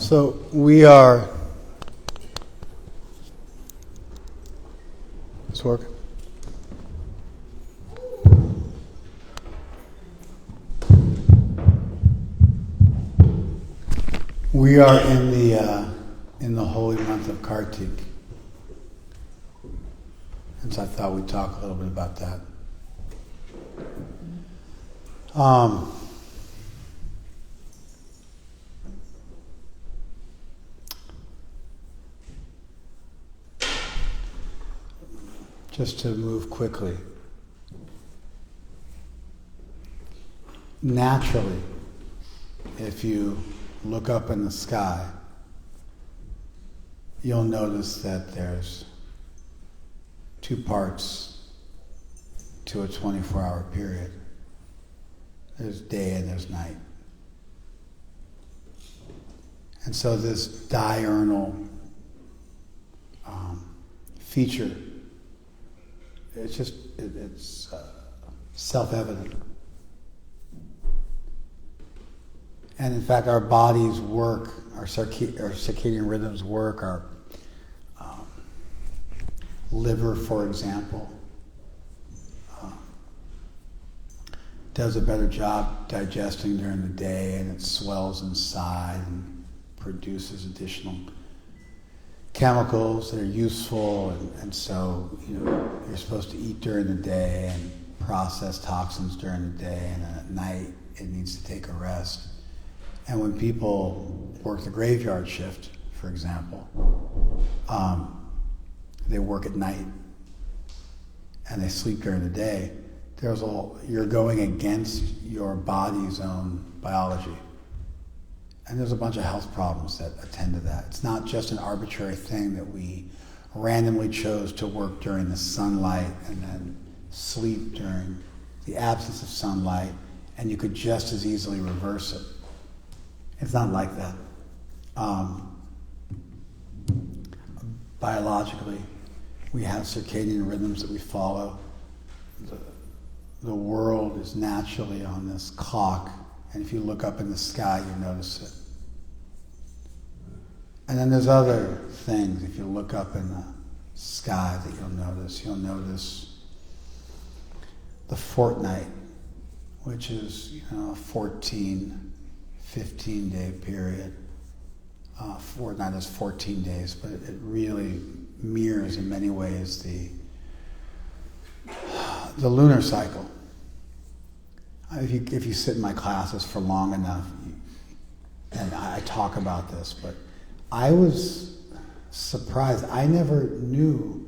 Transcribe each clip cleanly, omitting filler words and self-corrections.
So we are. It's working. We are in the holy month of Kartik, and so I thought we'd talk a little bit about that. Just to move quickly. Naturally, if you look up in the sky, you'll notice that there's two parts to a 24-hour period. There's day and there's night. And so this diurnal feature, it's self-evident. And in fact, our bodies work, our circadian rhythms work, our liver, for example, does a better job digesting during the day, and it swells inside and produces additional chemicals that are useful, and so you're supposed to eat during the day and process toxins during the day, and at night it needs to take a rest. And when people work the graveyard shift, for example, they work at night and they sleep during the day. You're going against your body's own biology. And there's a bunch of health problems that attend to that. It's not just an arbitrary thing that we randomly chose to work during the sunlight and then sleep during the absence of sunlight, and you could just as easily reverse it. It's not like that. Biologically, we have circadian rhythms that we follow. The world is naturally on this clock, and if you look up in the sky, you notice it. And then there's other things. If you look up in the sky that you'll notice the fortnight, which is a 15-day period. Fortnight is 14 days, but it really mirrors in many ways the lunar cycle. If you sit in my classes for long enough, and I talk about this, but I was surprised. I never knew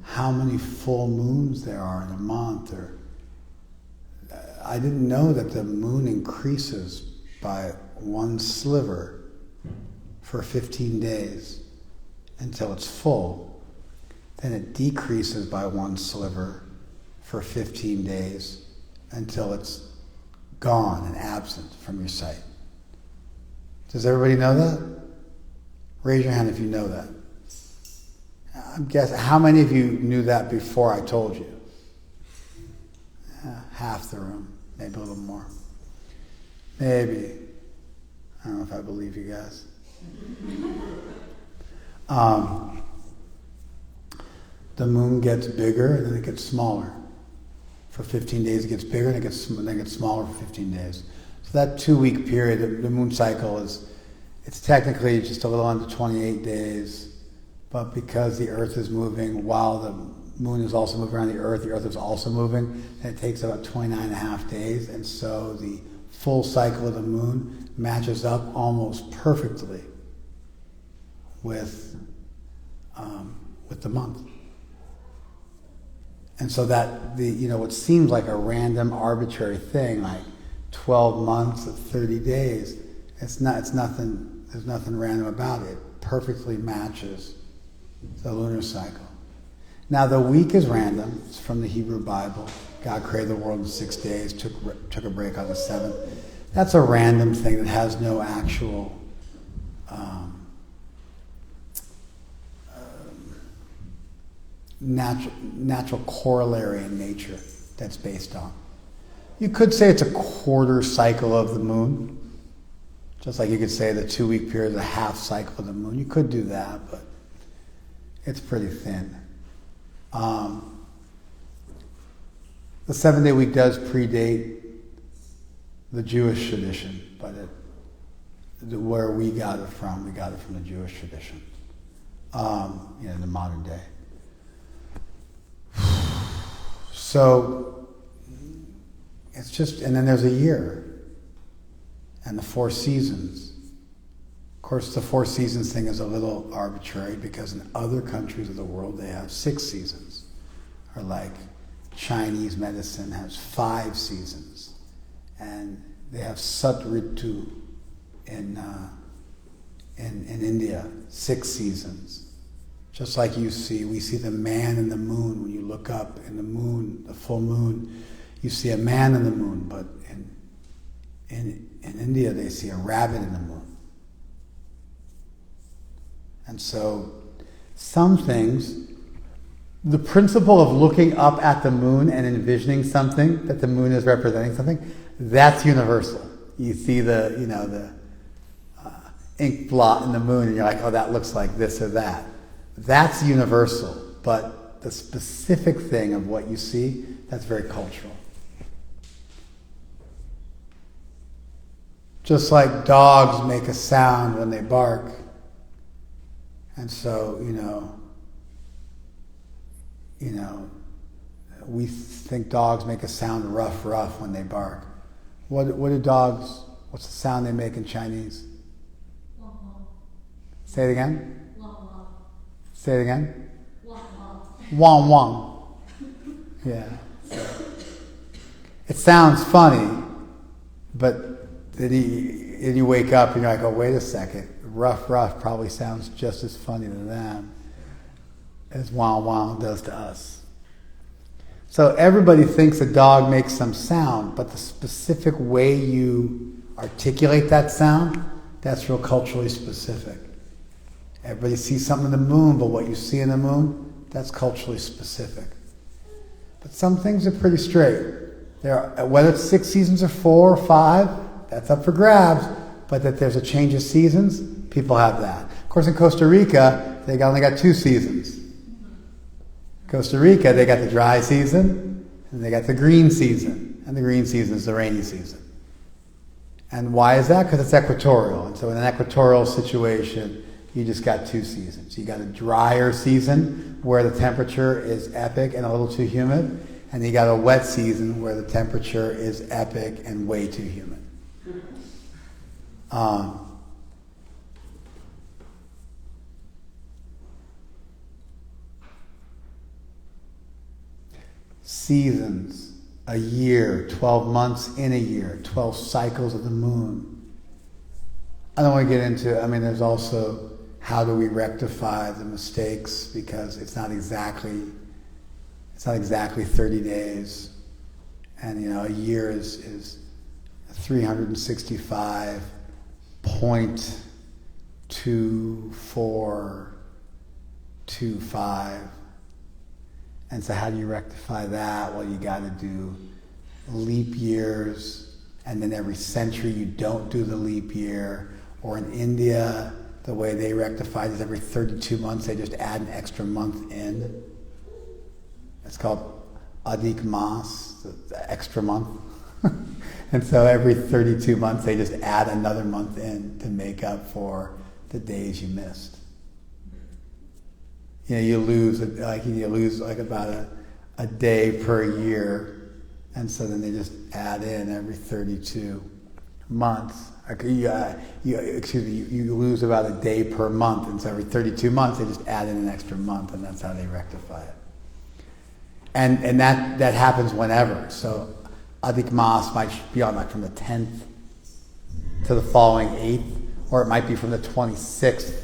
how many full moons there are in a month, I didn't know that the moon increases by one sliver for 15 days until it's full. Then it decreases by one sliver for 15 days until it's gone and absent from your sight. Does everybody know that? Raise your hand if you know that. I'm guessing, how many of you knew that before I told you? Half the room, maybe a little more. Maybe. I don't know if I believe you guys. The moon gets bigger and then it gets smaller. For 15 days it gets bigger and then it gets smaller for 15 days. So that 2-week period, the moon cycle it's technically just a little under 28 days, but because the Earth is moving while the moon is also moving around the Earth is also moving, and it takes about 29 and a half days, and so the full cycle of the moon matches up almost perfectly with the month. And so that what seems like a random arbitrary thing, like 12 months of 30 days, it's nothing. There's nothing random about it. It perfectly matches the lunar cycle. Now the week is random. It's from the Hebrew Bible. God created the world in 6 days, took a break on the seventh. That's a random thing that has no actual natural corollary in nature that's based on. You could say it's a quarter cycle of the moon, Just like you could say the 2-week period is a half cycle of the moon. You could do that, but it's pretty thin. The 7-day week does predate the Jewish tradition, but where we got it from the Jewish tradition, in the modern day. So it's just, and then there's a year and the 4 seasons. Of course, the 4 seasons thing is a little arbitrary because in other countries of the world they have 6 seasons, or like Chinese medicine has 5 seasons, and they have Sat Ritu in India, 6 seasons. Just like we see the man in the moon. When you look up in the moon, the full moon, you see a man in the moon, but in India they see a rabbit in the moon. And so some things, the principle of looking up at the moon and envisioning something, that the moon is representing something, that's universal. You see the ink blot in the moon and you're like, oh, that looks like this or that. That's universal, but the specific thing of what you see, that's very cultural. Just like dogs make a sound when they bark, and so, we think dogs make a sound ruff when they bark. What's the sound they make in Chinese? Say it again. Say it again. Wong wong. Yeah. It sounds funny, but then you wake up and you're like, oh, wait a second. Ruff probably sounds just as funny to them as wong wong does to us. So everybody thinks a dog makes some sound, but the specific way you articulate that sound, that's real culturally specific. Everybody sees something in the moon, but what you see in the moon, that's culturally specific. But some things are pretty straight. Whether it's 6 seasons or 4 or 5, that's up for grabs, but that there's a change of seasons, people have that. Of course, in Costa Rica, they only got 2 seasons. Costa Rica, they got the dry season, and they got the green season, and the green season is the rainy season. And why is that? Because it's equatorial, and so in an equatorial situation, you just got 2 seasons. You got a drier season where the temperature is epic and a little too humid, and you got a wet season where the temperature is epic and way too humid. Seasons, a year, 12 months in a year, 12 cycles of the moon. I don't want to get into, there's also how do we rectify the mistakes, because it's not exactly 30 days. And a year is 365.2425. And so how do you rectify that? Well, you got to do leap years, and then every century you don't do the leap year. Or in India, the way they rectify it is every 32 months they just add an extra month in. It's called Adhik Mas, the extra month. And so every 32 months they just add another month in to make up for the days you missed. You lose about a day per year, and so then they just add in every 32 months. You lose about a day per month, and so every 32 months they just add in an extra month, and that's how they rectify it. And that happens whenever. So Adhik Mas might be on from the 10th to the following 8th, or it might be from the 26th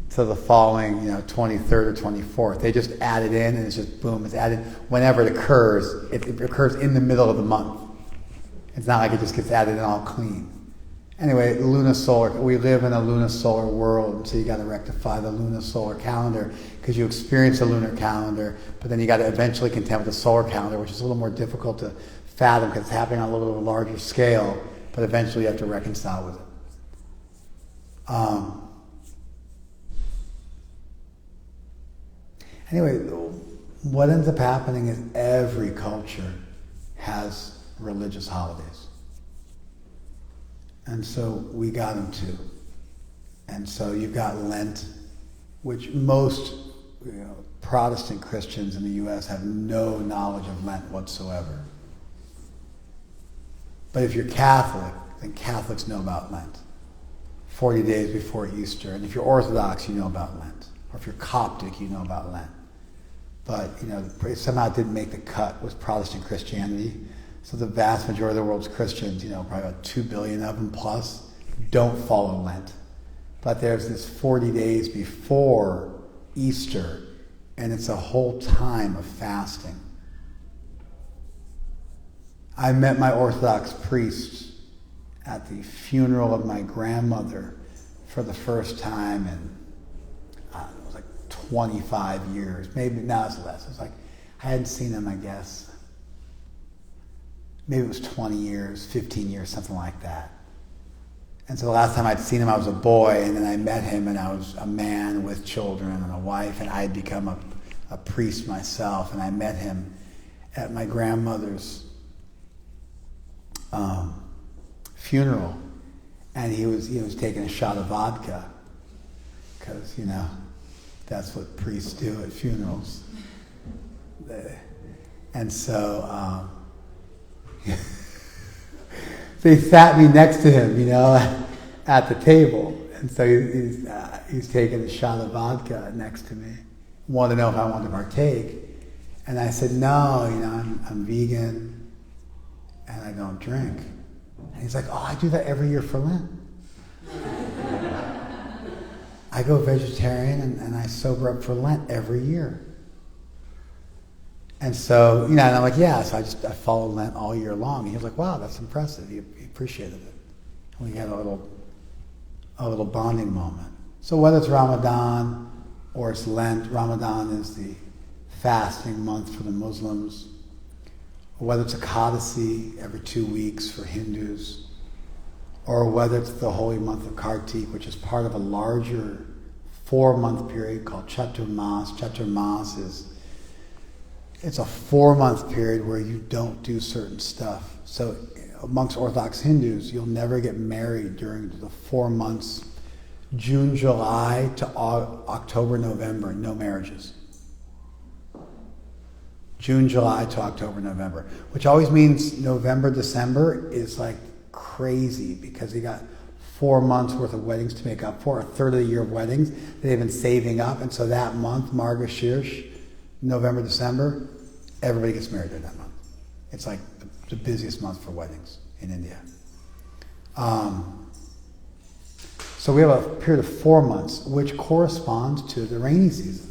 to the following, 23rd or 24th. They just add it in, and it's just boom, it's added whenever it occurs. It occurs in the middle of the month. It's not like it just gets added in all clean. Anyway, lunisolar, we live in a lunisolar world, so you got to rectify the lunisolar calendar, because you experience a lunar calendar, but then you got to eventually contend with the solar calendar, which is a little more difficult to fathom because it's happening on a little bit of a larger scale, but eventually you have to reconcile with it. Anyway, what ends up happening is every culture has religious holidays. And so we got them too. And so you've got Lent, which most Protestant Christians in the U.S. have no knowledge of Lent whatsoever. But if you're Catholic, then Catholics know about Lent. 40 days before Easter. And if you're Orthodox, you know about Lent. Or if you're Coptic, you know about Lent. But, somehow it didn't make the cut with Protestant Christianity. So the vast majority of the world's Christians, probably about 2 billion of them plus, don't follow Lent. But there's this 40 days before Easter, and it's a whole time of fasting. I met my Orthodox priest at the funeral of my grandmother for the first time in, it was like 25 years. Maybe now it's less. It's like, I hadn't seen him, I guess. Maybe it was 20 years, 15 years, something like that. And so the last time I'd seen him, I was a boy, and then I met him, and I was a man with children and a wife, and I had become a priest myself, and I met him at my grandmother's funeral, and he was taking a shot of vodka, because that's what priests do at funerals. And so they sat me next to him, at the table, and so he's taking a shot of vodka next to me. Wanted to know if I wanted to partake, and I said no. I'm vegan, and I don't drink. And he's like, oh, I do that every year for Lent. I go vegetarian and I sober up for Lent every year. And so, and I'm like, yeah, so I follow Lent all year long. And he was like, wow, that's impressive. He appreciated it. And we had a little bonding moment. So whether it's Ramadan or it's Lent, Ramadan is the fasting month for the Muslims, or whether it's Ekadasi every 2 weeks for Hindus, or whether it's the holy month of Kartik, which is part of a larger 4-month period called Chaturmas. Chaturmas it's a 4-month period where you don't do certain stuff. So amongst Orthodox Hindus, you'll never get married during the 4 months, June, July to October, November, no marriages. June, July to October, November, which always means November, December is like crazy because you got 4 months worth of weddings to make up for, a third of the year of weddings that they've been saving up. And so that month, Margashirsh, November, December, everybody gets married during that month. It's like the busiest month for weddings in India. So we have a period of 4 months, which corresponds to the rainy season.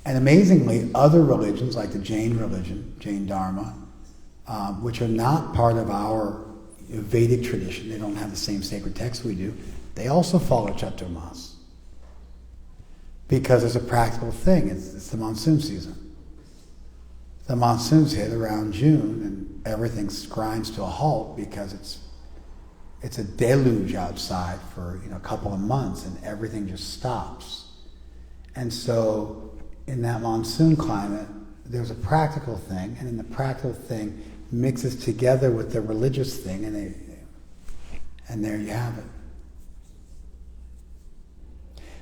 And amazingly, other religions, like the Jain religion, Jain Dharma, which are not part of our Vedic tradition, they don't have the same sacred text we do, they also follow Chaturmas. Because it's a practical thing, it's the monsoon season. The monsoons hit around June and everything grinds to a halt because it's a deluge outside for a couple of months and everything just stops. And so in that monsoon climate, there's a practical thing, and then the practical thing mixes together with the religious thing, and there you have it.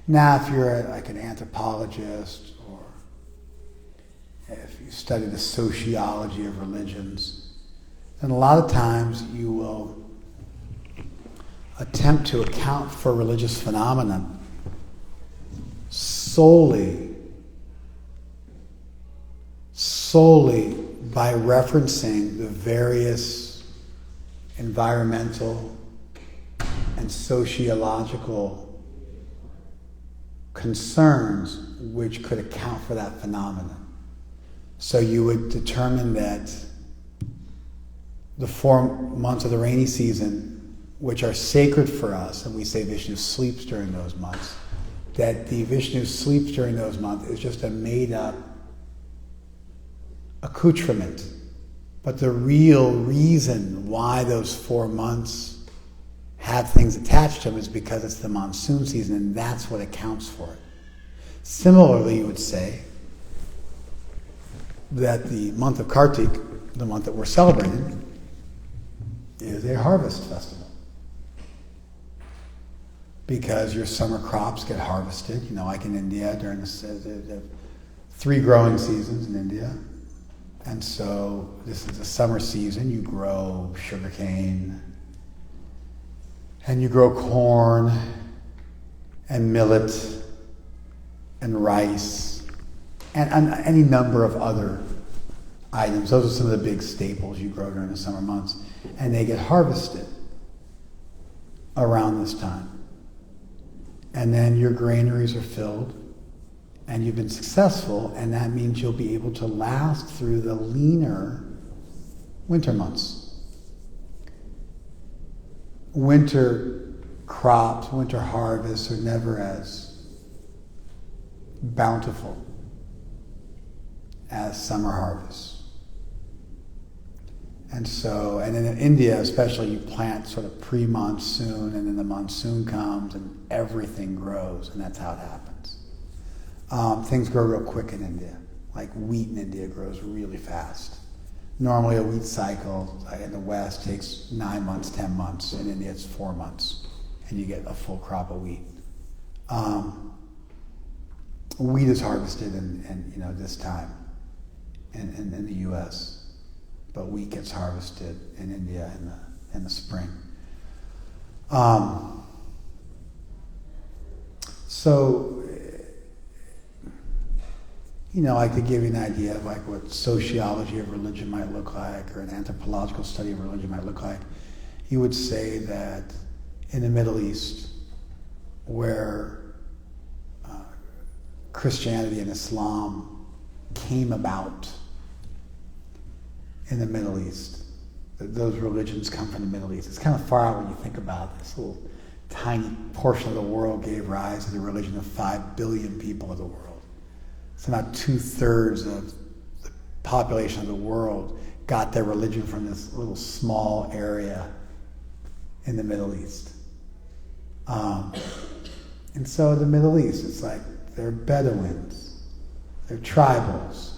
Now, if you're like an anthropologist, or if you study the sociology of religions, then a lot of times you will attempt to account for religious phenomena solely by referencing the various environmental and sociological concerns which could account for that phenomenon. So you would determine that the 4 months of the rainy season, which are sacred for us, and we say Vishnu sleeps during those months, that the Vishnu sleeps during those months is just a made-up accoutrement. But the real reason why those 4 months have things attached to them is because it's the monsoon season, and that's what accounts for it. Similarly, you would say that the month of Kartik, the month that we're celebrating, is a harvest festival. Because your summer crops get harvested, like in India during the 3 growing seasons in India. And so this is the summer season. You grow sugarcane, and you grow corn, and millet, and rice, and any number of other items. Those are some of the big staples you grow during the summer months. And they get harvested around this time. And then your granaries are filled, and you've been successful, and that means you'll be able to last through the leaner winter months. Winter crops, winter harvests are never as bountiful as summer harvests. And in India especially, you plant sort of pre-monsoon, and then the monsoon comes and everything grows, and that's how it happens. Things grow real quick in India. Like wheat in India grows really fast. Normally a wheat cycle in the West takes 9 months, 10 months. In India it's 4 months, and you get a full crop of wheat. Wheat is harvested in this time in the U.S., but wheat gets harvested in India in the spring. Like to give you an idea of like what sociology of religion might look like, or an anthropological study of religion might look like, you would say that in the Middle East, where Christianity and Islam came about in the Middle East, those religions come from the Middle East. It's kind of far out when you think about it. This little tiny portion of the world gave rise to the religion of 5 billion people of the world. It's about 2/3 of the population of the world got their religion from this little small area in the Middle East. And so the Middle East, it's like they're Bedouins, they're tribals,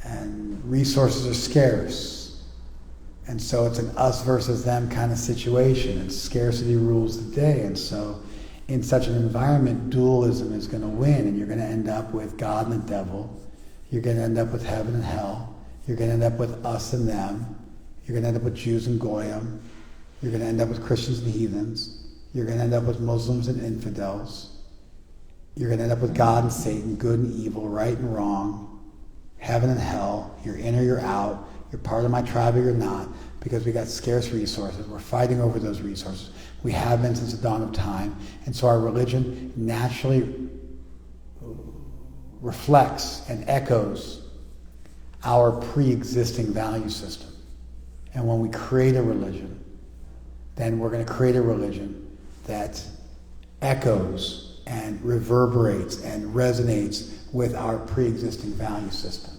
and resources are scarce. And so it's an us versus them kind of situation, and scarcity rules the day. And so in such an environment, dualism is going to win, and you're going to end up with God and the devil. You're going to end up with heaven and hell. You're going to end up with us and them. You're going to end up with Jews and Goyim. You're going to end up with Christians and heathens. You're going to end up with Muslims and infidels. You're going to end up with God and Satan, good and evil, right and wrong, heaven and hell. You're in or you're out. You're part of my tribe or you're not, because we got scarce resources. We're fighting over those resources. We have been since the dawn of time. And so our religion naturally reflects and echoes our pre-existing value system. And when we create a religion, then we're going to create a religion that echoes and reverberates and resonates with our pre-existing value system.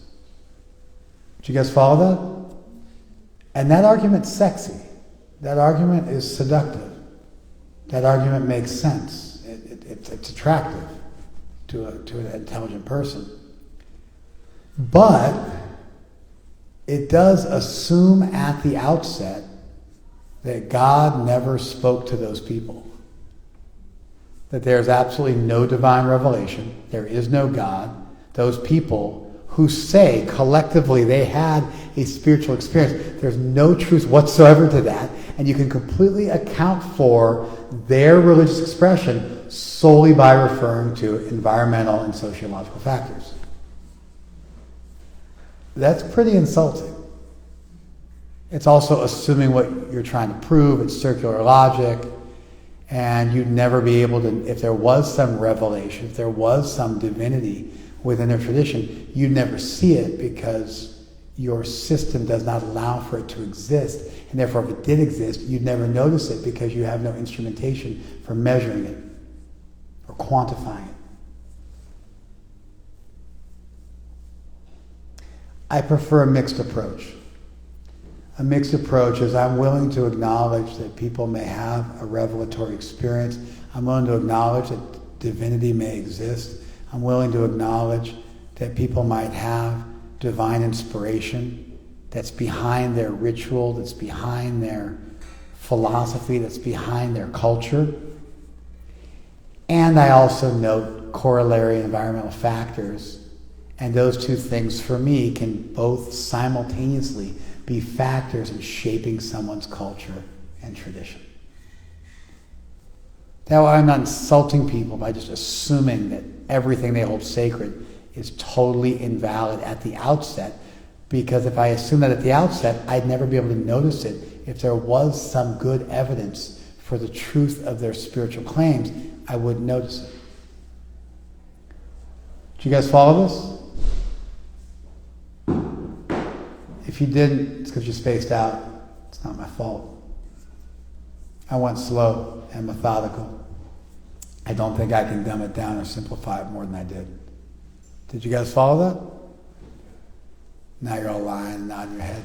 Did you guys follow that? And that argument's sexy. That argument is seductive. That argument makes sense. It's attractive to an intelligent person. But it does assume at the outset that God never spoke to those people. That there's absolutely no divine revelation. There is no God. Those people who say collectively they had a spiritual experience, there's no truth whatsoever to that, and you can completely account for their religious expression solely by referring to environmental and sociological factors. That's pretty insulting. It's also assuming what you're trying to prove. It's circular logic, and you'd never be able to, if there was some revelation, if there was some divinity within their tradition, you'd never see it because your system does not allow for it to exist. And therefore, if it did exist, you'd never notice it because you have no instrumentation for measuring it or quantifying it. I prefer a mixed approach. A mixed approach is I'm willing to acknowledge that people may have a revelatory experience. I'm willing to acknowledge that divinity may exist. I'm willing to acknowledge that people might have divine inspiration that's behind their ritual, that's behind their philosophy, that's behind their culture. And I also note corollary environmental factors. And those two things, for me, can both simultaneously be factors in shaping someone's culture and tradition. Now, I'm not insulting people by just assuming that everything they hold sacred is totally invalid at the outset, because if I assume that at the outset, I'd never be able to notice it if there was some good evidence for the truth of their spiritual claims. I wouldn't notice it. Do you guys follow this? If you didn't, it's because you spaced out. It's not my fault. I went slow and methodical. I don't think I can dumb it down or simplify it more than I did. Did you guys follow that? Now you're all lying and nodding your head.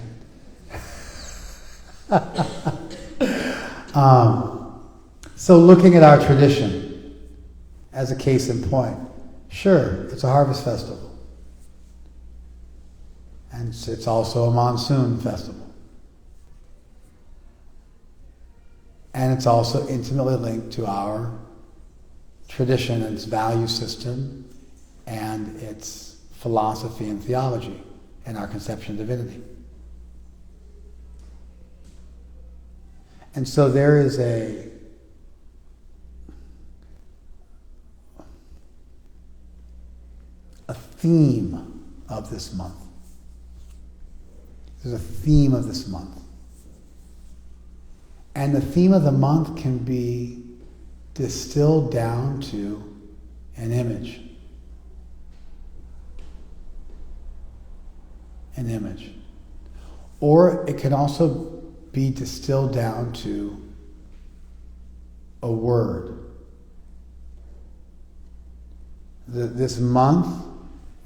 So looking at our tradition as a case in point, sure, it's a harvest festival. And it's also a monsoon festival. And it's also intimately linked to our tradition and its value system and its philosophy and theology and our conception of divinity. And so there is a theme of this month. There's a theme of this month. And the theme of the month can be distilled down to an image. An image. Or it can also be distilled down to a word. This month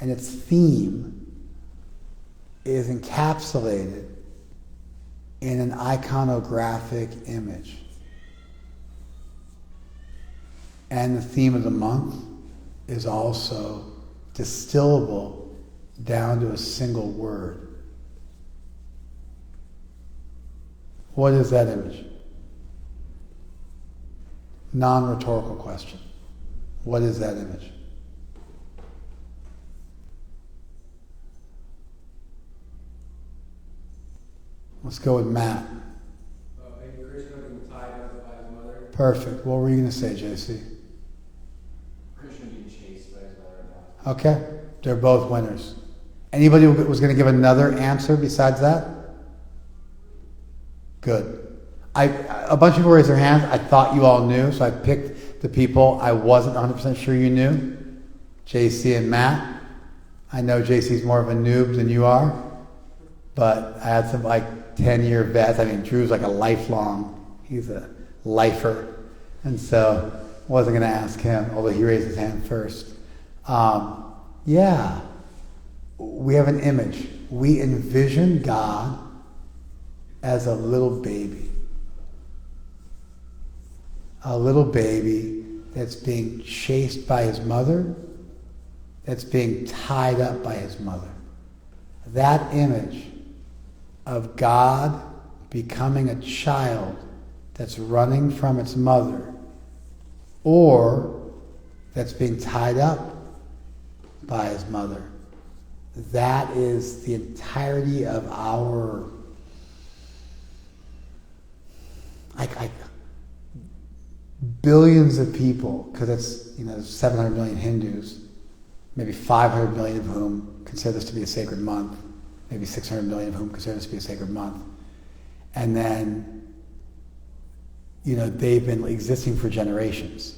and its theme is encapsulated in an iconographic image. And the theme of the month is also distillable down to a single word. What is that image? Non-rhetorical question. What is that image? Let's go with Matt. Maybe Krishna being tied up by his mother. Perfect. What were you going to say, JC? Krishna being chased by his mother. Okay. They're both winners. Anybody who was going to give another answer besides that? Good. A bunch of people raised their hands. I thought you all knew, so I picked the people I wasn't 100% sure you knew. JC and Matt. I know JC's more of a noob than you are, but I had some 10-year vets. I mean, Drew's like a lifelong, he's a lifer. And so I wasn't going to ask him, although he raised his hand first. Yeah, we have an image. We envision God as a little baby. A little baby that's being chased by his mother, that's being tied up by his mother. That image of God becoming a child that's running from its mother, or that's being tied up by his mother. That is the entirety of our billions of people, because it's 700 million Hindus, maybe 500 million of whom consider this to be a sacred month, maybe 600 million of whom consider this to be a sacred month. And then, they've been existing for generations.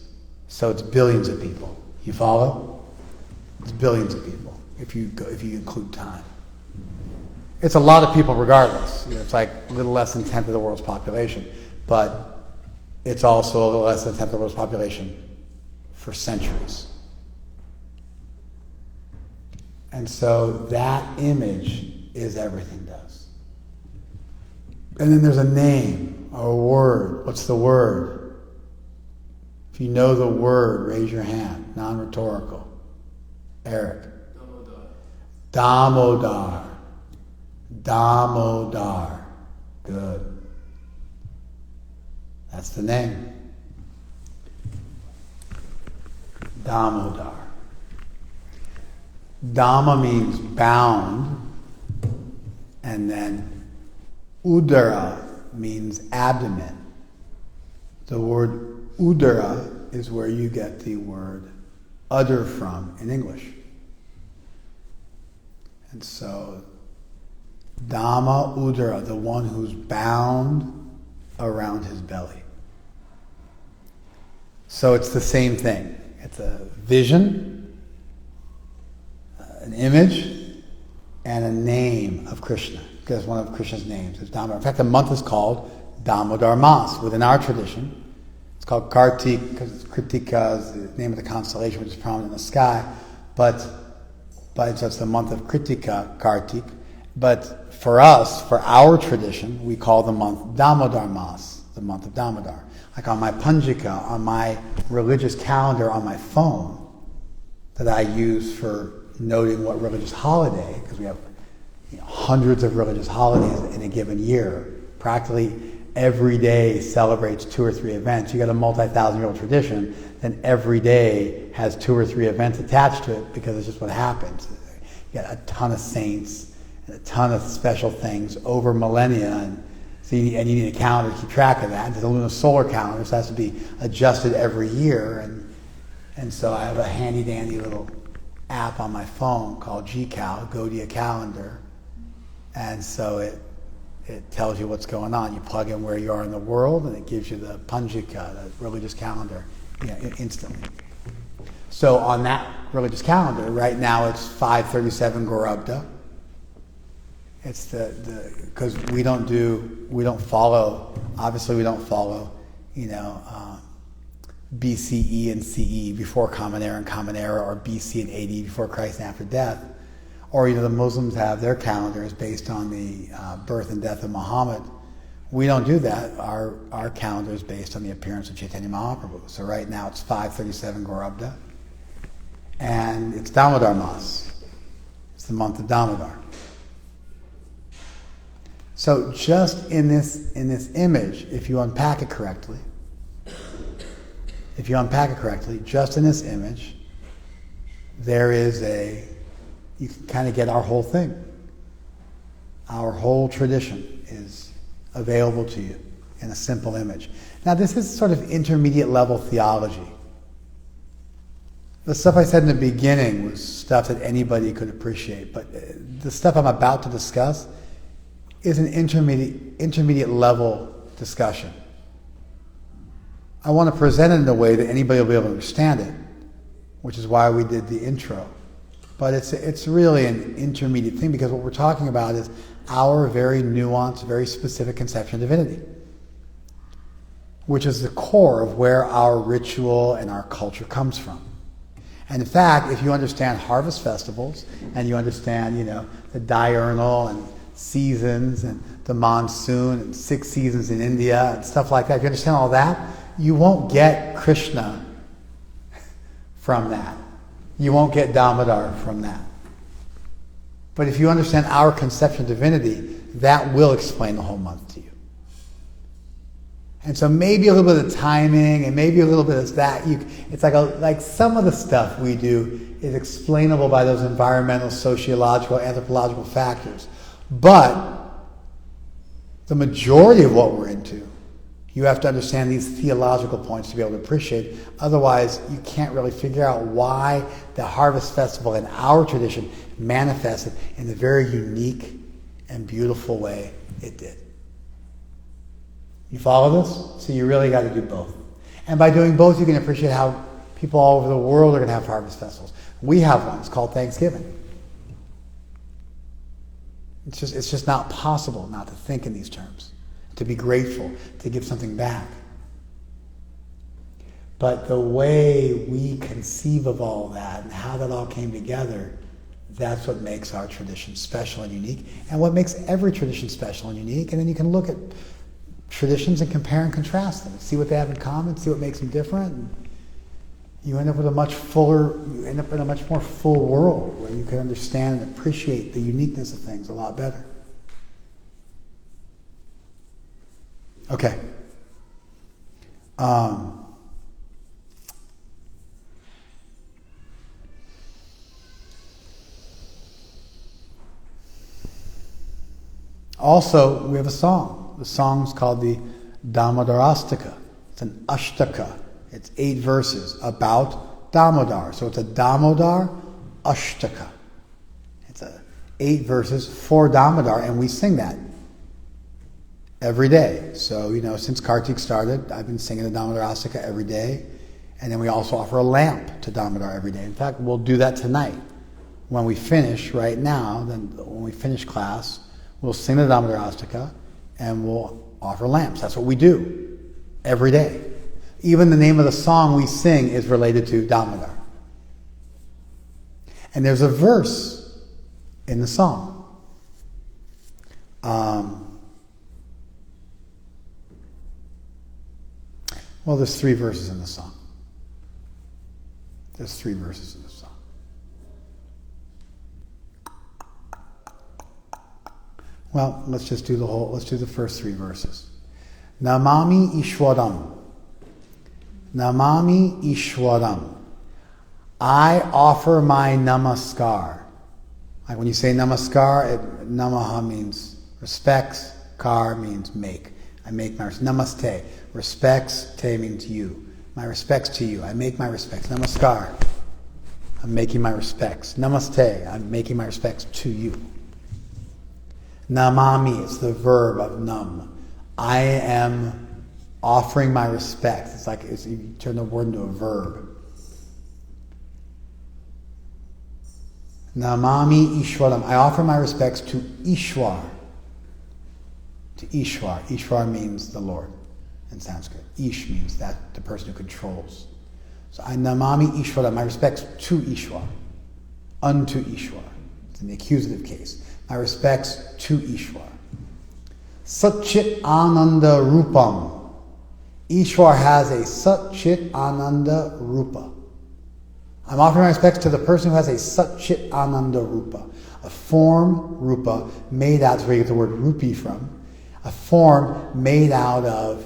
So it's billions of people. You follow? It's billions of people if you include time. It's a lot of people regardless. It's like a little less than 1/10 of the world's population. But it's also a little less than 1/10 of the world's population for centuries. And so that image is everything does. And then there's a name or a word. What's the word? If you know the word, raise your hand. Non-rhetorical. Eric. Damodar. Damodar. Good. That's the name. Damodar. Dhamma means bound, and then udara means abdomen. The word udara is where you get the word udder from in English. And so, Dhamma udara, the one who's bound around his belly. So it's the same thing. It's a vision, an image, and a name of Krishna. Because one of Krishna's names is Damodar. In fact, the month is called Damodar Mas. Within our tradition, it's called Kartik, because Kritika is the name of the constellation which is prominent in the sky. But so it's the month of Kritika, Kartik. But for us, for our tradition, we call the month Damodar Mas, the month of Damodar. Like on my Panjika, on my religious calendar on my phone that I use for noting what religious holiday, because we have hundreds of religious holidays in a given year. Practically every day celebrates 2 or 3 events. You got a multi-thousand-year-old tradition, then every day has 2 or 3 events attached to it because it's just what happens. You got a ton of saints and a ton of special things over millennia, and you need a calendar to keep track of that. And there's a lunisolar calendar, so it has to be adjusted every year. And so I have a handy-dandy little app on my phone called GCal, Gaudiya Calendar. And so it tells you what's going on. You plug in where you are in the world, and it gives you the Panjika, the religious calendar, instantly. So on that religious calendar, right now it's 537 Gorabda. It's because we don't follow BCE and CE, before Common Era and Common Era, or BC and AD, before Christ and after death. Or the Muslims have their calendars based on the birth and death of Muhammad. We don't do that. Our calendar is based on the appearance of Chaitanya Mahaprabhu. So right now it's 537 Gorabda, and it's Damodar Mas. It's the month of Damodar. So just in this image, if you unpack it correctly, just in this image, you can kind of get our whole thing. Our whole tradition is available to you in a simple image. Now this is sort of intermediate level theology. The stuff I said in the beginning was stuff that anybody could appreciate, but the stuff I'm about to discuss is an intermediate level discussion. I want to present it in a way that anybody will be able to understand it, which is why we did the intro. But it's really an intermediate thing, because what we're talking about is our very nuanced, very specific conception of divinity, which is the core of where our ritual and our culture comes from. And in fact, if you understand harvest festivals, and you understand, the diurnal and seasons and the monsoon and 6 seasons in India and stuff like that, if you understand all that, you won't get Krishna from that. You won't get Damodar from that. But if you understand our conception of divinity, that will explain the whole month to you. And so maybe a little bit of timing, and maybe a little bit of that. It's like some of the stuff we do is explainable by those environmental, sociological, anthropological factors. But the majority of what we're into, you have to understand these theological points to be able to appreciate. Otherwise, you can't really figure out why the Harvest Festival in our tradition manifested in the very unique and beautiful way it did. You follow this? So you really got to do both. And by doing both, you can appreciate how people all over the world are going to have Harvest Festivals. We have one. It's called Thanksgiving. It's just not possible not to think in these terms, to be grateful, to give something back. But the way we conceive of all that and how that all came together That's what makes our tradition special and unique, and what makes every tradition special and unique. And then you can look at traditions and compare and contrast them, see what they have in common, see what makes them different. And you end up with a much more full world where you can understand and appreciate the uniqueness of things a lot better. Okay. Also, we have a song. The song's called the Damodarastaka. It's an Ashtaka. It's 8 verses about Damodar. So it's a Damodar Ashtaka. It's 8 verses for Damodar, and we sing that every day. So, since Kartik started, I've been singing the Damodarastaka every day. And then we also offer a lamp to Damodar every day. In fact, we'll do that tonight. When we finish right now, then when we finish class, we'll sing the Damodarastaka and we'll offer lamps. That's what we do every day. Even the name of the song we sing is related to Damodar. And there's a verse in the song. Well, there's 3 verses in the song. There's 3 verses in the song. Well, let's do the first 3 verses. Namami Ishwaram. Namami Ishwaram. I offer my namaskar. Like when you say namaskar, namaha means respects, kar means make. I make my namaste. Respects, te means you. My respects to you. I make my respects. Namaskar. I'm making my respects. Namaste. I'm making my respects to you. Namami, it's the verb of nam. I am offering my respects. It's like you turn the word into a verb. Namami Ishwaram. I offer my respects to Ishwar. To Ishwar. Ishwar means the Lord in Sanskrit. Ish means that the person who controls. So I namami Ishwaram. My respects to Ishwar. Unto Ishwar. It's in the accusative case. My respects to Ishwar. Satchit Ananda Rupam. Ishwar has a Satchit Ananda Rupa. I'm offering my respects to the person who has a Satchit Ananda Rupa. A form, Rupa, made out, that's where you get the word rupee from. A form made out of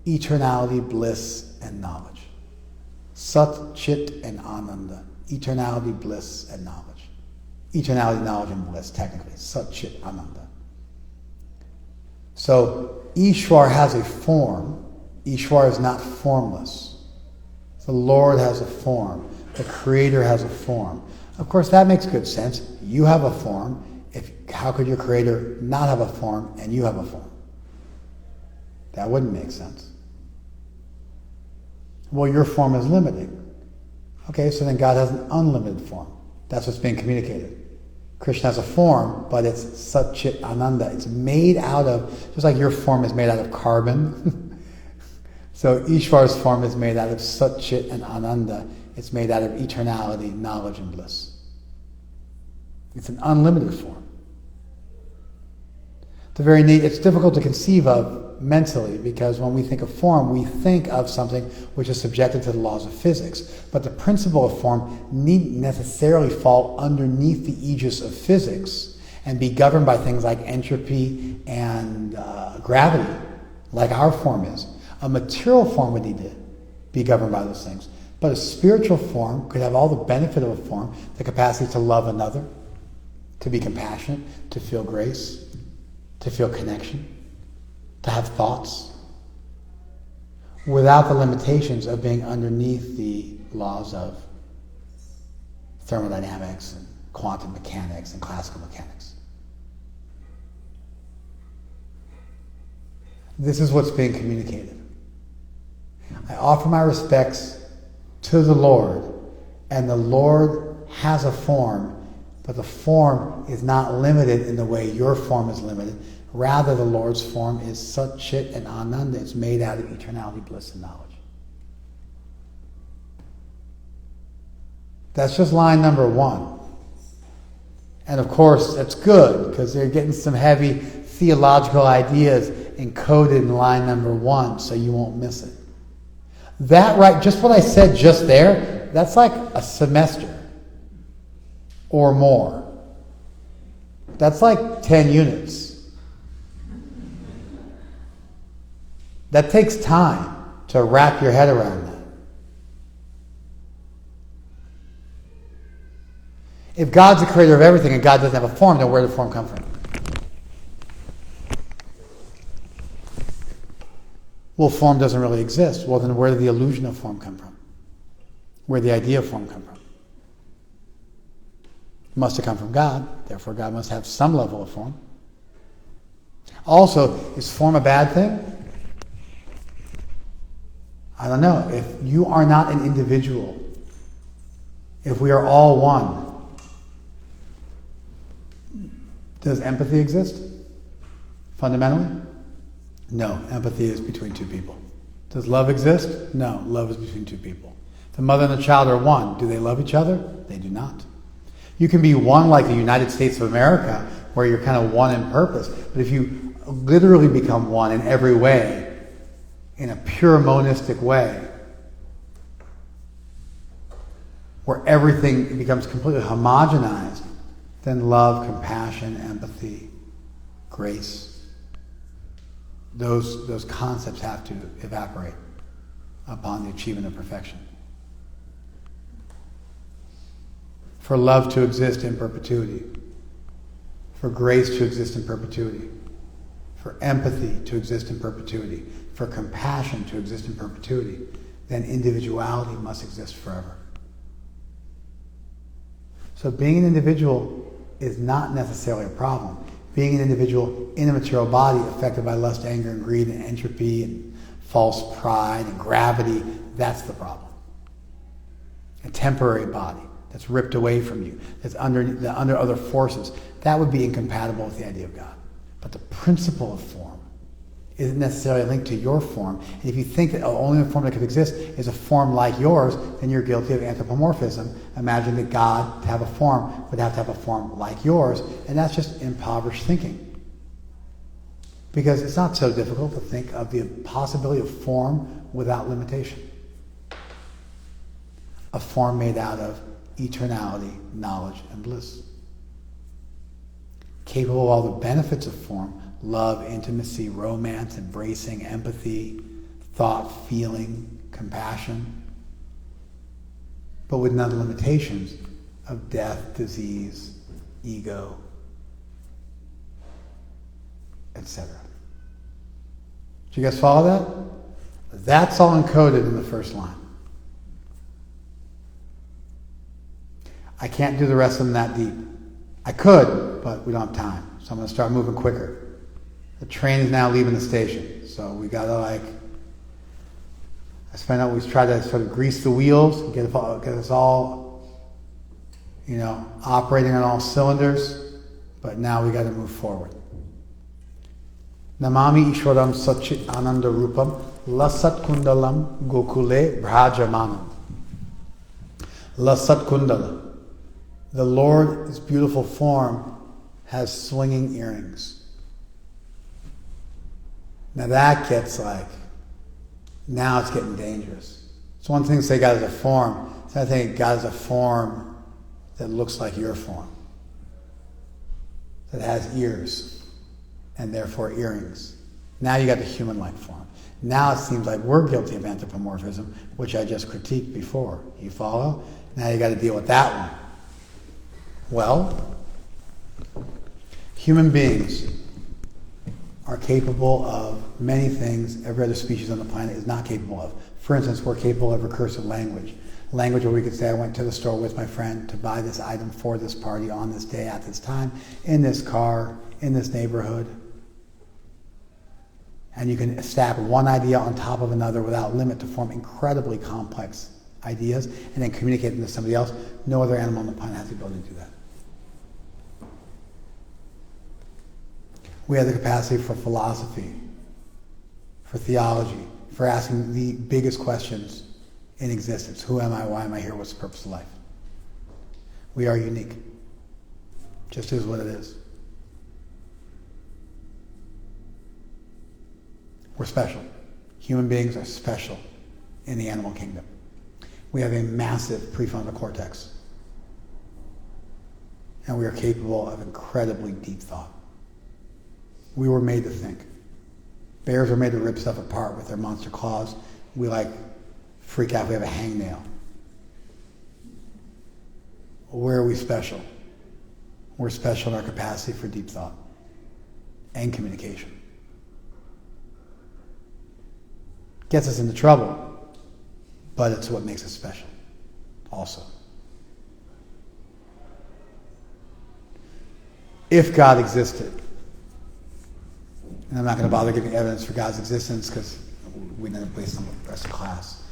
eternality, bliss, and knowledge. Sat, Chit, and Ananda. Eternality, bliss, and knowledge. Eternality, knowledge, and bliss, technically. Sat, Chit, Ananda. So, Ishwar has a form. Ishwar is not formless. The Lord has a form. The Creator has a form. Of course, that makes good sense. You have a form. How could your Creator not have a form and you have a form? That wouldn't make sense. Well, your form is limited. Okay, so then God has an unlimited form. That's what's being communicated. Krishna has a form, but it's Satchit Ananda. It's made out of, just like your form is made out of carbon. So Ishwar's form is made out of Satchit and Ananda. It's made out of eternality, knowledge, and bliss. It's an unlimited form. It's difficult to conceive of mentally, because when we think of form, we think of something which is subjected to the laws of physics. But the principle of form needn't necessarily fall underneath the aegis of physics and be governed by things like entropy and gravity, like our form is. A material form would need to be governed by those things. But a spiritual form could have all the benefit of a form, the capacity to love another, to be compassionate, to feel grace, to feel connection, to have thoughts, without the limitations of being underneath the laws of thermodynamics and quantum mechanics and classical mechanics. This is what's being communicated. I offer my respects to the Lord, and the Lord has a form, but the form is not limited in the way your form is limited. Rather, the Lord's form is Sat, Chit, and Ananda. It's made out of eternality, bliss, and knowledge. That's just line number 1. And of course, that's good because they're getting some heavy theological ideas encoded in line number 1, so you won't miss it. That right, just what I said just there, that's like a semester or more. That's like 10 units. That takes time to wrap your head around that. If God's the creator of everything and God doesn't have a form, then where did the form come from? Well, form doesn't really exist. Well, then where did the illusion of form come from? Where did the idea of form come from? It must have come from God. Therefore, God must have some level of form. Also, is form a bad thing? I don't know. If you are not an individual, if we are all one, does empathy exist? Fundamentally? No. Empathy is between two people. Does love exist? No. Love is between two people. The mother and the child are one. Do they love each other? They do not. You can be one like the United States of America, where you're kind of one in purpose. But if you literally become one in every way, in a pure monistic way, where everything becomes completely homogenized, then love, compassion, empathy, grace, those concepts have to evaporate upon the achievement of perfection. For love to exist in perpetuity, for grace to exist in perpetuity, for empathy to exist in perpetuity, for compassion to exist in perpetuity, then individuality must exist forever. So being an individual is not necessarily a problem. Being an individual in a material body affected by lust, anger, and greed, and entropy, and false pride, and gravity, that's the problem. A temporary body that's ripped away from you, that's under other forces, that would be incompatible with the idea of God. But the principle of form isn't necessarily linked to your form. And if you think that the only form that could exist is a form like yours, then you're guilty of anthropomorphism. Imagine that God, to have a form, would have to have a form like yours, and that's just impoverished thinking. Because it's not so difficult to think of the possibility of form without limitation. A form made out of eternality, knowledge, and bliss. Capable of all the benefits of form: love, intimacy, romance, embracing, empathy, thought, feeling, compassion, but with none of the limitations of death, disease, ego, etc. Do you guys follow that? That's all encoded in the first line. I can't do the rest of them that deep. I could, but we don't have time. So I'm going to start moving quicker. The train is now leaving the station. So we got to we try to sort of grease the wheels, get us all, operating on all cylinders. But now we got to move forward. Namami Ishwaram Satchit Ananda Rupam Lasat Kundalam Gokule Brajamanam. Lasat Kundala. The Lord, His beautiful form, has swinging earrings. Now that gets now it's getting dangerous. It's one thing to say God is a form. It's another thing God is a form that looks like your form. That has ears and therefore earrings. Now you got the human-like form. Now it seems like we're guilty of anthropomorphism, which I just critiqued before. You follow? Now you got to deal with that one. Well, human beings are capable of many things every other species on the planet is not capable of. For instance, we're capable of recursive language. Language where we could say, I went to the store with my friend to buy this item for this party on this day at this time, in this car, in this neighborhood. And you can stack one idea on top of another without limit to form incredibly complex ideas and then communicate them to somebody else. No other animal on the planet has the ability to do that. We have the capacity for philosophy, for theology, for asking the biggest questions in existence. Who am I? Why am I here? What's the purpose of life? We are unique. Just is what it is. We're special. Human beings are special in the animal kingdom. We have a massive prefrontal cortex. And we are capable of incredibly deep thought. We were made to think. Bears are made to rip stuff apart with their monster claws. We freak out if we have a hangnail. Where are we special? We're special in our capacity for deep thought and communication. Gets us into trouble, but it's what makes us special also. If God existed, and I'm not going to bother giving evidence for God's existence because we didn't waste some of the rest of the class.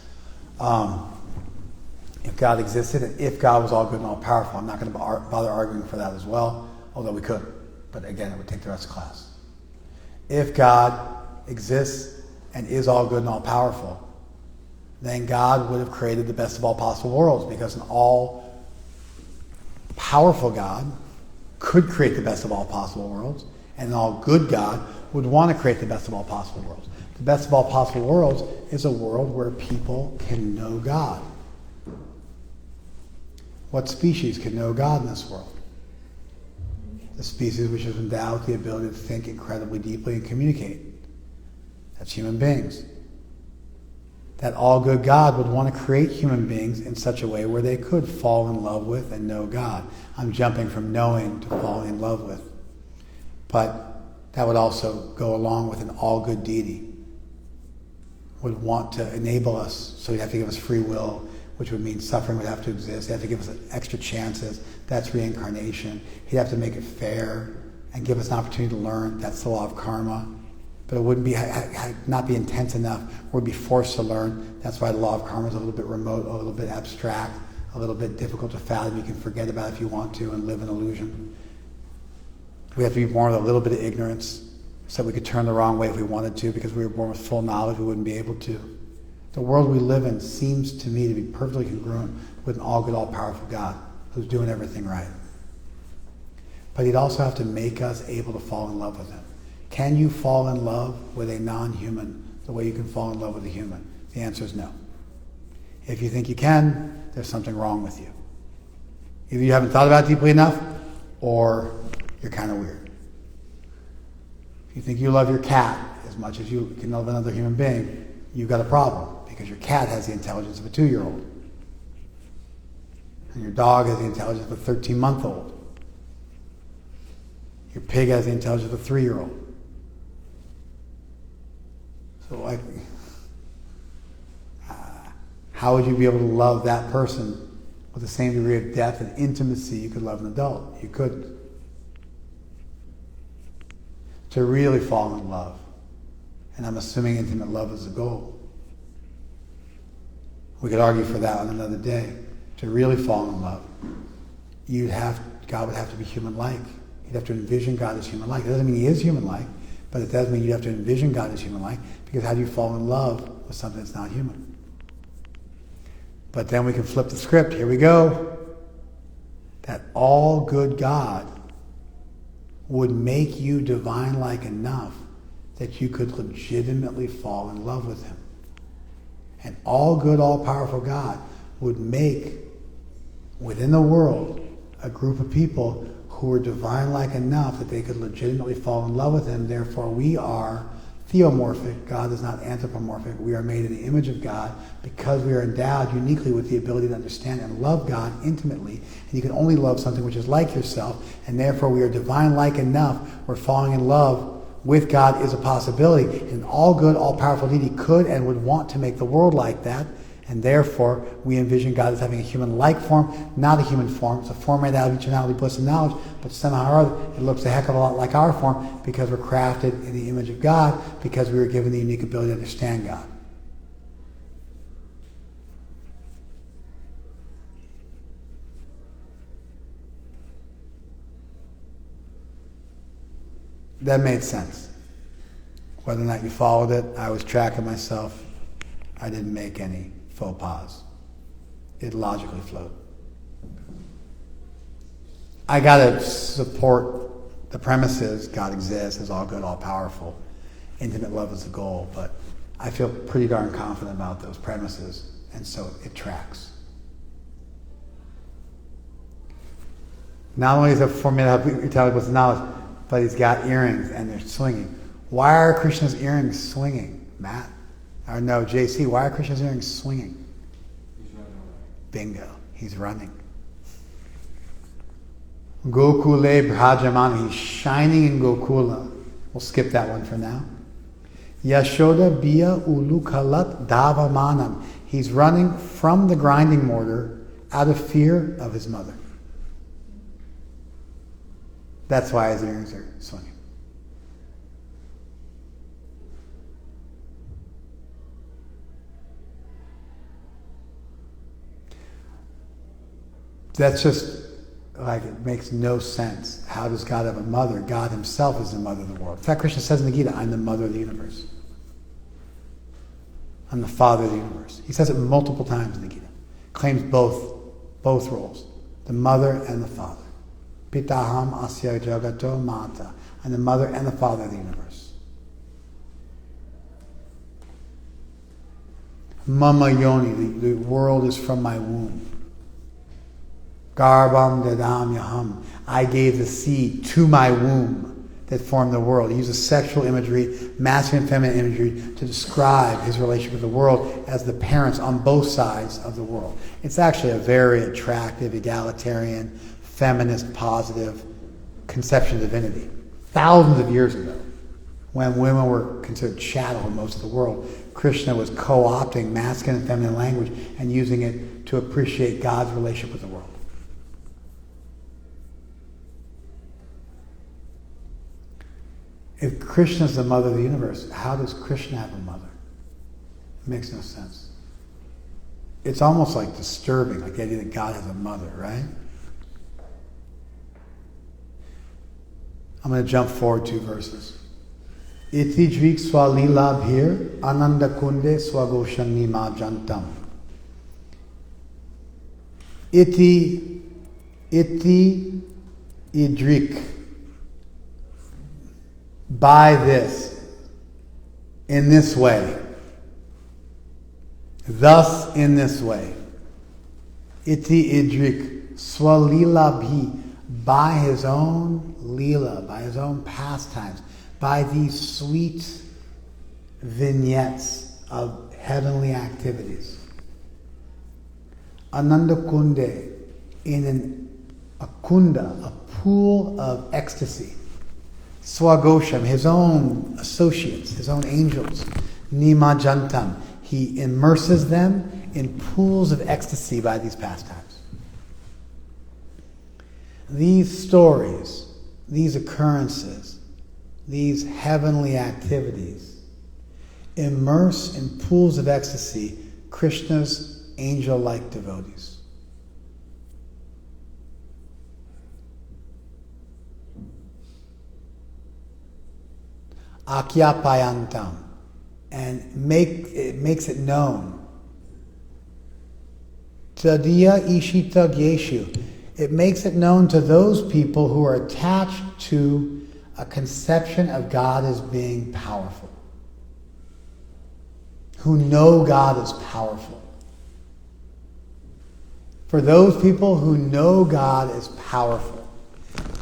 If God existed, and if God was all good and all powerful, I'm not going to bother arguing for that as well, although we could. But again, it would take the rest of the class. If God exists and is all good and all powerful, then God would have created the best of all possible worlds, because an all powerful God could create the best of all possible worlds, and an all good God would want to create the best of all possible worlds. The best of all possible worlds is a world where people can know God. What species can know God in this world? The species which is endowed with the ability to think incredibly deeply and communicate. That's human beings. That all-good God would want to create human beings in such a way where they could fall in love with and know God. I'm jumping from knowing to falling in love with. But that would also go along with an all-good deity. Would want to enable us, so he'd have to give us free will, which would mean suffering would have to exist. He'd have to give us extra chances. That's reincarnation. He'd have to make it fair and give us an opportunity to learn. That's the law of karma. But it wouldn't be not be intense enough. We'd be forced to learn. That's why the law of karma is a little bit remote, a little bit abstract, a little bit difficult to fathom. You can forget about it if you want to and live in illusion. We have to be born with a little bit of ignorance so that we could turn the wrong way if we wanted to, because we were born with full knowledge, we wouldn't be able to. The world we live in seems to me to be perfectly congruent with an all-good, all-powerful God who's doing everything right. But he'd also have to make us able to fall in love with him. Can you fall in love with a non-human the way you can fall in love with a human? The answer is no. If you think you can, there's something wrong with you. Either you haven't thought about it deeply enough, or you're kind of weird. If you think you love your cat as much as you can love another human being, you've got a problem, because your cat has the intelligence of a 2-year-old. And your dog has the intelligence of a 13-month-old. Your pig has the intelligence of a 3-year-old. So how would you be able to love that person with the same degree of depth and intimacy you could love an adult? You couldn't. To really fall in love, and I'm assuming intimate love is the goal. We could argue for that on another day. To really fall in love, God would have to be human-like. You'd have to envision God as human-like. It doesn't mean he is human-like, but it does mean you'd have to envision God as human-like, because how do you fall in love with something that's not human? But then we can flip the script. Here we go. That all good God would make you divine-like enough that you could legitimately fall in love with him. And all good, all-powerful God would make, within the world, a group of people who were divine-like enough that they could legitimately fall in love with him. Therefore, we are theomorphic. God is not anthropomorphic. We are made in the image of God because we are endowed uniquely with the ability to understand and love God intimately. And you can only love something which is like yourself. And therefore, we are divine-like enough where falling in love with God is a possibility. And all good, all-powerful deity could and would want to make the world like that. And therefore, we envision God as having a human-like form, not a human form. It's a form made out of eternality, bliss, and knowledge, but somehow or other, it looks a heck of a lot like our form because we're crafted in the image of God, because we were given the unique ability to understand God. That made sense. Whether or not you followed it, I was tracking myself. I didn't make any faux pas. It logically flowed. I gotta support the premises. God exists, is all good, all powerful. Intimate love is the goal, but I feel pretty darn confident about those premises, and so it tracks. Not only is it formidable with knowledge, but he's got earrings and they're swinging. Why are Krishna's earrings swinging, Matt? Or no, JC, why are Krishna's earrings swinging? He's running away. Bingo, he's running. Gokule Brajamana, he's shining in Gokula. We'll skip that one for now. Yashoda Biya Ulukalat Davamanam, he's running from the grinding mortar out of fear of his mother. That's why his earrings are swinging. That's just like, it makes no sense. How does God have a mother? God himself is the mother of the world. In fact, Krishna says in the Gita, I'm the mother of the universe. I'm the father of the universe. He says it multiple times in the Gita. Claims both roles, the mother and the father. Pitaham asya jagato mata. I'm the mother and the father of the universe. Mama yoni, the world is from my womb. Garbam dadam yaham, I gave the seed to my womb that formed the world. He uses sexual imagery, masculine and feminine imagery to describe his relationship with the world as the parents on both sides of the world. It's actually a very attractive, egalitarian, feminist, positive conception of divinity. Thousands of years ago, when women were considered chattel in most of the world, Krishna was co-opting masculine and feminine language and using it to appreciate God's relationship with the world. If Krishna is the mother of the universe, how does Krishna have a mother? It makes no sense. It's almost like disturbing, like the idea that God has a mother, right? I'm going to jump forward 2 verses. Iti dvik swalila bhir ananda kunde swagoshan nima jantam. Iti idrik. By this, in this way, thus in this way. Iti idrik swalila bhi, by his own lila, by his own pastimes, by these sweet vignettes of heavenly activities. Ananda kunde, in a kunda, a pool of ecstasy. Swagosham, his own associates, his own angels. Nima jantam, he immerses them in pools of ecstasy by these pastimes. These stories, these occurrences, these heavenly activities immerse in pools of ecstasy Krishna's angel-like devotees. Akyapayantam, and it makes it known. Tadiya ishita gyeshu, it makes it known to those people who are attached to a conception of God as being powerful, who know God as powerful. For those people who know God as powerful,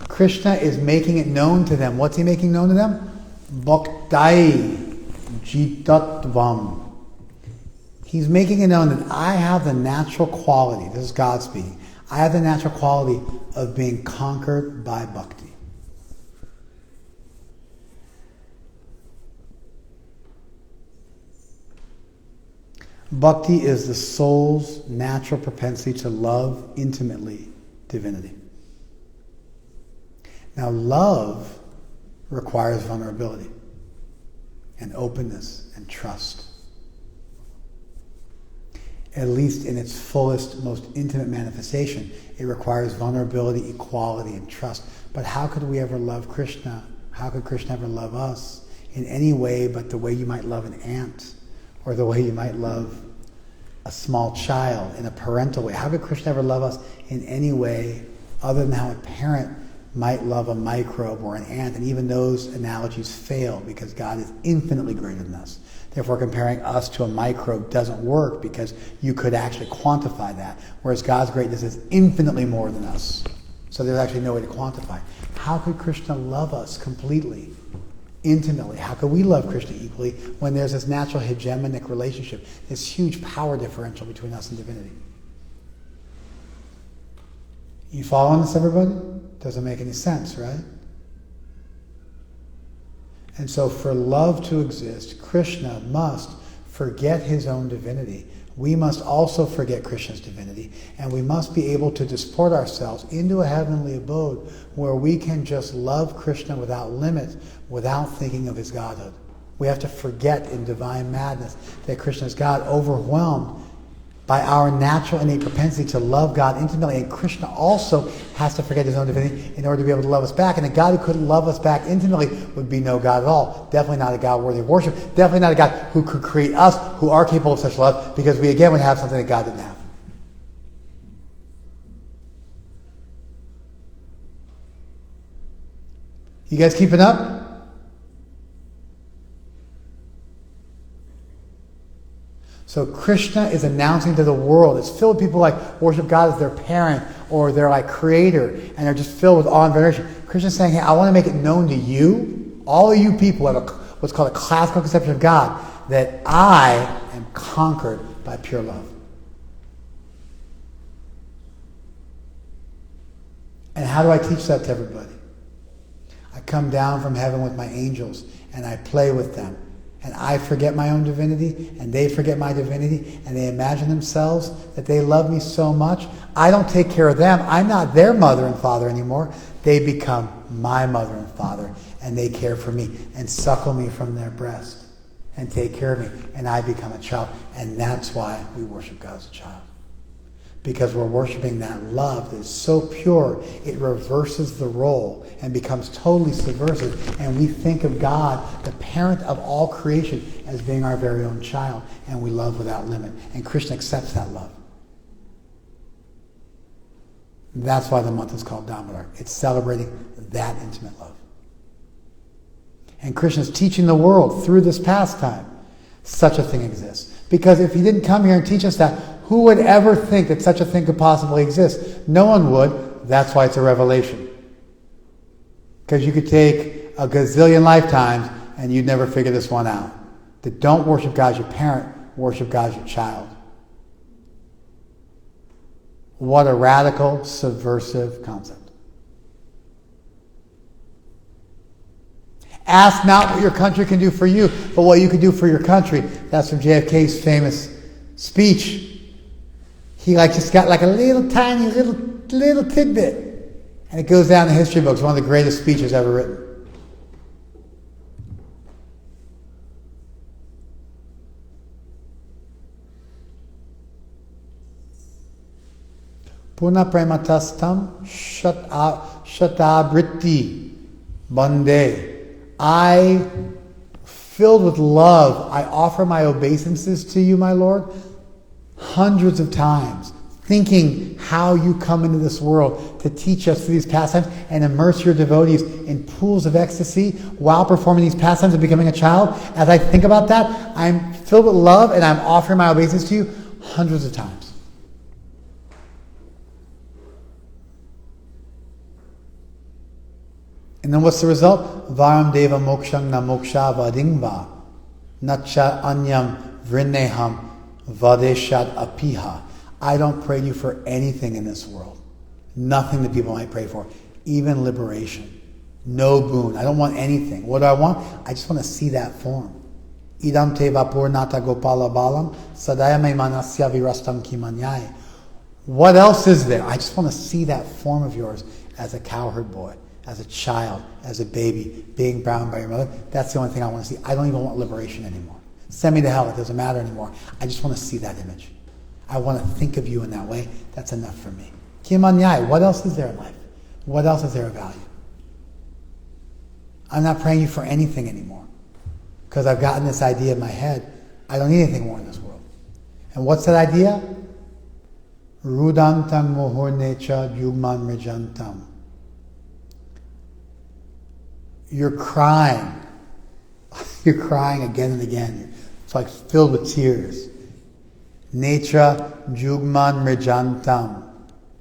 Krishna is making it known to them. What's he making known to them? Bhaktai jitatvam. He's making it known that I have the natural quality, this is God speaking, I have the natural quality of being conquered by bhakti. Bhakti is the soul's natural propensity to love intimately divinity. Now, love requires vulnerability and openness and trust. At least in its fullest, most intimate manifestation, it requires vulnerability, equality, and trust. But how could we ever love Krishna? How could Krishna ever love us in any way but the way you might love an ant, or the way you might love a small child in a parental way? How could Krishna ever love us in any way other than how a parent might love a microbe or an ant, and even those analogies fail because God is infinitely greater than us. Therefore, comparing us to a microbe doesn't work because you could actually quantify that, whereas God's greatness is infinitely more than us. So there's actually no way to quantify. How could Krishna love us completely, intimately? How could we love Krishna equally when there's this natural hegemonic relationship, this huge power differential between us and divinity? You following this, everybody? Doesn't make any sense, right? And so for love to exist, Krishna must forget his own divinity. We must also forget Krishna's divinity, and we must be able to disport ourselves into a heavenly abode where we can just love Krishna without limit, without thinking of his godhood. We have to forget in divine madness that Krishna is God, overwhelmed by our natural innate propensity to love God intimately. And Krishna also has to forget his own divinity in order to be able to love us back. And a God who couldn't love us back intimately would be no God at all. Definitely not a God worthy of worship. Definitely not a God who could create us, who are capable of such love, because we again would have something that God didn't have. You guys keeping up? So Krishna is announcing to the world. It's filled with people like worship God as their parent or their creator, and they're just filled with awe and veneration. Krishna's saying, hey, I want to make it known to you, all of you people have what's called a classical conception of God, that I am conquered by pure love. And how do I teach that to everybody? I come down from heaven with my angels and I play with them. And I forget my own divinity, and they forget my divinity, and they imagine themselves that they love me so much. I don't take care of them. I'm not their mother and father anymore. They become my mother and father, and they care for me and suckle me from their breast and take care of me, and I become a child. And that's why we worship God as a child. Because we're worshiping that love that is so pure, it reverses the role and becomes totally subversive. And we think of God, the parent of all creation, as being our very own child. And we love without limit. And Krishna accepts that love. That's why the month is called Damodar. It's celebrating that intimate love. And Krishna is teaching the world through this pastime such a thing exists. Because if he didn't come here and teach us that, who would ever think that such a thing could possibly exist? No one would. That's why it's a revelation. Because you could take a gazillion lifetimes and you'd never figure this one out. That don't worship God as your parent, worship God as your child. What a radical, subversive concept. Ask not what your country can do for you, but what you can do for your country. That's from JFK's famous speech. He just got a little tiny little tidbit. And it goes down in the history books, one of the greatest speeches ever written. Purna prematastam shatabritti bande. I, filled with love, I offer my obeisances to you, my Lord, hundreds of times, thinking how you come into this world to teach us through these pastimes and immerse your devotees in pools of ecstasy while performing these pastimes and becoming a child. As I think about that, I'm filled with love and I'm offering my obeisances to you hundreds of times. And then what's the result? Varam deva mokshang na moksha vadingva nacha anyam vrinneham vadeshat apiha. I don't pray to you for anything in this world. Nothing that people might pray for. Even liberation. No boon. I don't want anything. What do I want? I just want to see that form. Idam te vapurnata gopala balam sadayame manasya virastam kimanyai. What else is there? I just want to see that form of yours as a cowherd boy, as a child, as a baby, being bound by your mother. That's the only thing I want to see. I don't even want liberation anymore. Send me to hell. It doesn't matter anymore. I just want to see that image. I want to think of you in that way. That's enough for me. Kimanyai. What else is there in life? What else is there of value? I'm not praying you for anything anymore. Because I've gotten this idea in my head. I don't need anything more in this world. And what's that idea? Rudantam muhurnecha yugman mrijantam. You're crying. You're crying again and again. It's like filled with tears. Netra jugman mrijantam.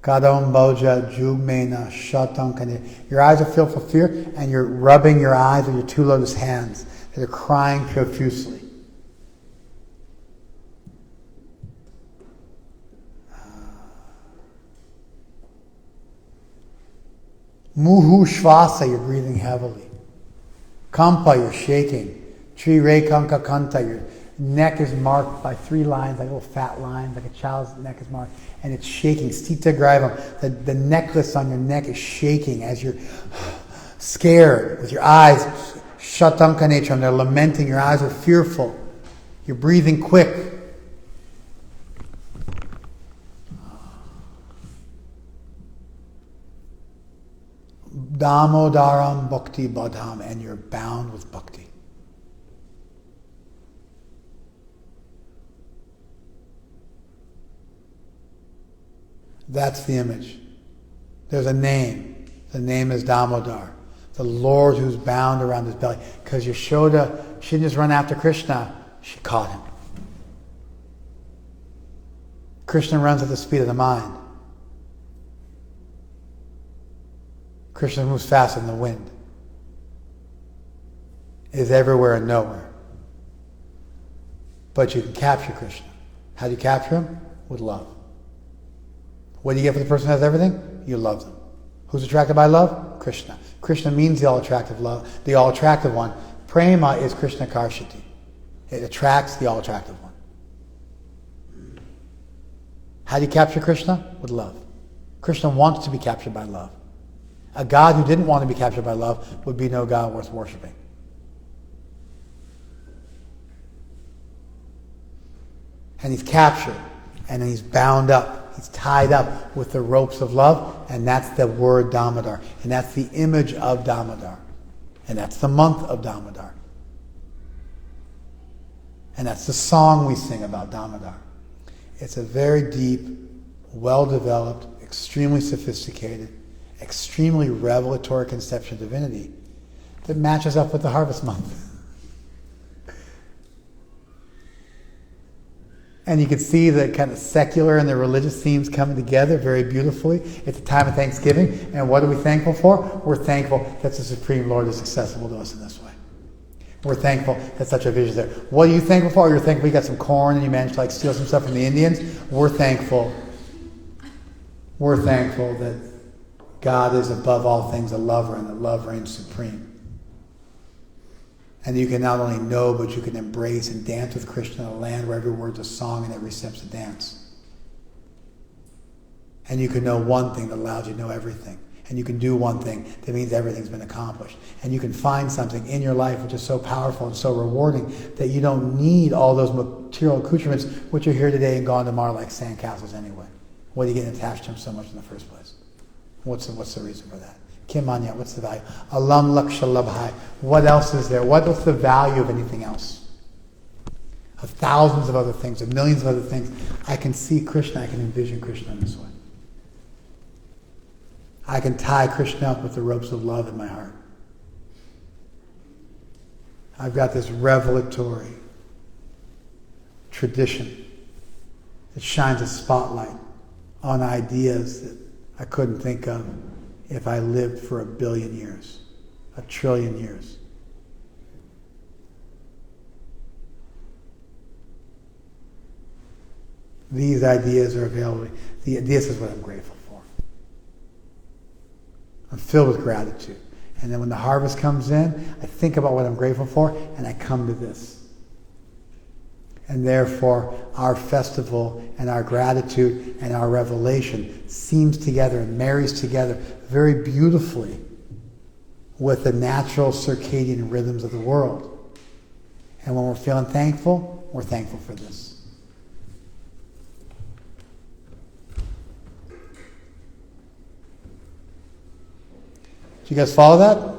Kadam boja jugmena shatam kane. Your eyes are filled with fear, and you're rubbing your eyes with your two lotus hands. They're crying profusely. Muhu shvasa, you're breathing heavily. Kampa, you're shaking. Tri re kanka kanta, your neck is marked by 3 lines, like little fat lines, like a child's neck is marked, and it's shaking. Stita graivam, the necklace on your neck is shaking as you're scared, with your eyes shatam kanecham, they're lamenting, your eyes are fearful. You're breathing quick. Damodaram bhakti badham, and you're bound with bhakti. That's the image. There's a name. The name is Damodar, the Lord who's bound around his belly. Because Yashoda, she didn't just run after Krishna, she caught him. Krishna runs at the speed of the mind. Krishna moves faster than the wind. Is everywhere and nowhere. But you can capture Krishna. How do you capture him? With love. What do you get for the person who has everything? You love them. Who's attracted by love? Krishna. Krishna means the all-attractive love, the all-attractive one. Prema is Krishna Karshati. It attracts the all-attractive one. How do you capture Krishna? With love. Krishna wants to be captured by love. A God who didn't want to be captured by love would be no God worth worshiping. And he's captured, and he's bound up, he's tied up with the ropes of love, and that's the word Damodar, and that's the image of Damodar, and that's the month of Damodar. And that's the song we sing about Damodar. It's a very deep, well-developed, extremely sophisticated, extremely revelatory conception of divinity that matches up with the harvest month. And you can see the kind of secular and the religious themes coming together very beautifully. It's a time of Thanksgiving, and what are we thankful for? We're thankful that the Supreme Lord is accessible to us in this way. We're thankful that such a vision is there. What are you thankful for? You're thankful you got some corn and you managed to steal some stuff from the Indians? We're thankful. We're thankful that God is above all things a lover, and that love reigns supreme. And you can not only know, but you can embrace and dance with Krishna in a land where every word's a song and every step's a dance. And you can know one thing that allows you to know everything. And you can do one thing that means everything's been accomplished. And you can find something in your life which is so powerful and so rewarding that you don't need all those material accoutrements which are here today and gone tomorrow like sandcastles anyway. What are you getting attached to them so much in the first place? What's the reason for that? Kimanya, what's the value? Alam laksha labhai. What else is there? What's the value of anything else? Of thousands of other things, of millions of other things. I can see Krishna, I can envision Krishna in this way. I can tie Krishna up with the ropes of love in my heart. I've got this revelatory tradition that shines a spotlight on ideas that I couldn't think of if I lived for 1 billion years, 1 trillion years. These ideas are available. This is what I'm grateful for. I'm filled with gratitude. And then when the harvest comes in, I think about what I'm grateful for, and I come to this. And therefore, our festival and our gratitude and our revelation seems together and marries together very beautifully with the natural circadian rhythms of the world. And when we're feeling thankful, we're thankful for this. Do you guys follow that?